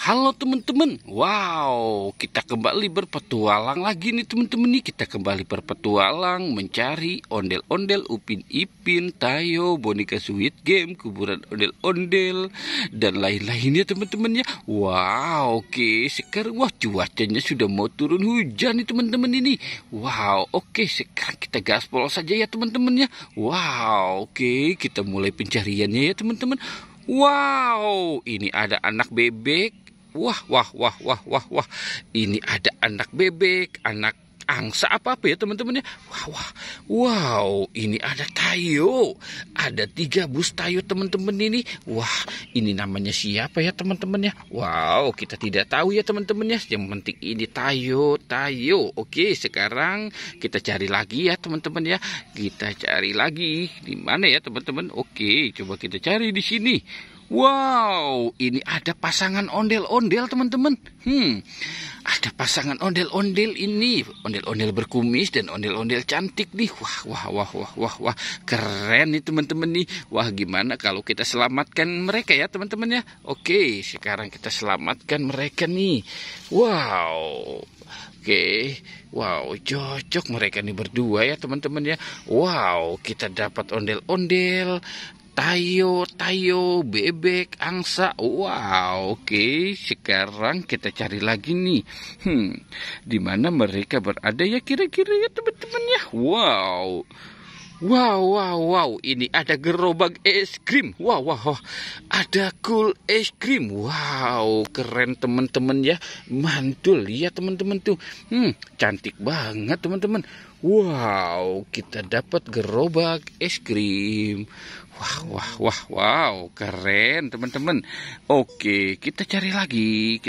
Halo teman-teman, wow, kita kembali berpetualang lagi nih teman-teman nih. Kita kembali berpetualang mencari ondel-ondel, Upin Ipin, Tayo, boneka Squid Game, kuburan ondel-ondel, dan lain-lainnya teman-teman ya. Wow, oke, sekarang wah cuacanya sudah mau turun hujan nih teman-teman ini. Wow, oke, sekarang kita gaspol saja ya teman-teman ya. Wow, oke, kita mulai pencariannya ya teman-teman. Wow, ini ada anak bebek. Wah, wah, wah, wah, wah, wah. Ini ada anak bebek, anak angsa apa ya teman-teman ya. Wah, wah, wow. Ini ada Tayo. Ada 3 bus Tayo teman-teman ini. Wah, ini namanya siapa ya teman-teman ya. Wow, kita tidak tahu ya teman-teman ya. Yang penting ini Tayo, Tayo. Oke, sekarang kita cari lagi ya teman-teman ya. Kita cari lagi di mana ya teman-teman. Oke, coba kita cari di sini. Wow, ini ada pasangan ondel-ondel teman-teman. Ada pasangan ondel-ondel ini, ondel-ondel berkumis dan ondel-ondel cantik nih. Wah, wah, wah, wah, wah, wah, keren nih teman-teman nih. Wah, gimana kalau kita selamatkan mereka ya teman-teman ya? Oke, sekarang kita selamatkan mereka nih. Wow. Oke, wow, cocok mereka nih berdua ya teman-teman ya. Wow, kita dapat ondel-ondel, Tayo, bebek, angsa. Wow, oke. Sekarang kita cari lagi nih. Di mana mereka berada ya kira-kira ya teman-teman ya. Wow. Wow, wow, wow. Ini ada gerobak es krim. Wow, wow, wow. Ada cool es krim. Wow, keren teman-teman ya. Mantul ya teman-teman tuh. Cantik banget teman-teman. Wow, kita dapat gerobak es krim. Wah, wah, wah, wow, keren teman-teman. Oke, kita cari lagi.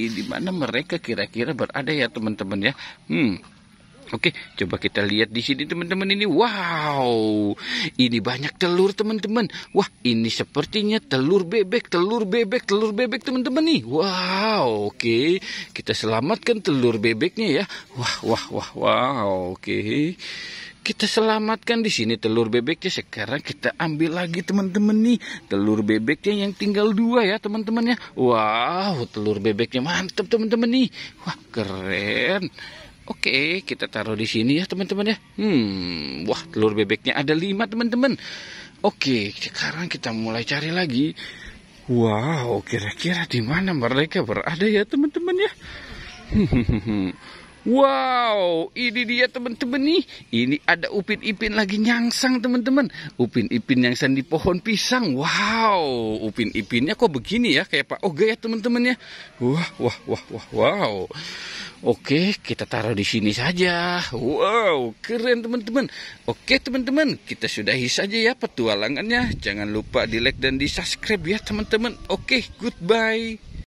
Di mana mereka kira-kira berada ya teman-teman ya. Oke, coba kita lihat di sini teman-teman ini. Wow, ini banyak telur teman-teman. Wah, ini sepertinya telur bebek teman-teman nih. Wow, oke, kita selamatkan telur bebeknya ya. Wah, wah, wah, wow, oke. Kita selamatkan di sini telur bebeknya. Sekarang kita ambil lagi teman-teman nih. Telur bebeknya yang tinggal 2 ya teman-teman ya. Wow, telur bebeknya mantap teman-teman nih. Wah, keren. Oke, kita taruh di sini ya teman-teman ya. Wah, telur bebeknya ada 5 teman-teman. Oke, sekarang kita mulai cari lagi. Wow, kira-kira di mana mereka berada ya teman-teman ya. Wow, ini dia teman-teman nih. Ini ada Upin Ipin lagi nyangsang teman-teman. Upin Ipin nyangsang di pohon pisang. Wow, Upin Ipinnya kok begini ya, kayak Pak Oga ya teman-teman ya. Wah, wah, wah, wah, wow. Oke, kita taruh di sini saja. Wow, keren teman-teman. Oke teman-teman, kita sudahi saja ya petualangannya. Jangan lupa di like dan di subscribe ya teman-teman. Oke, goodbye.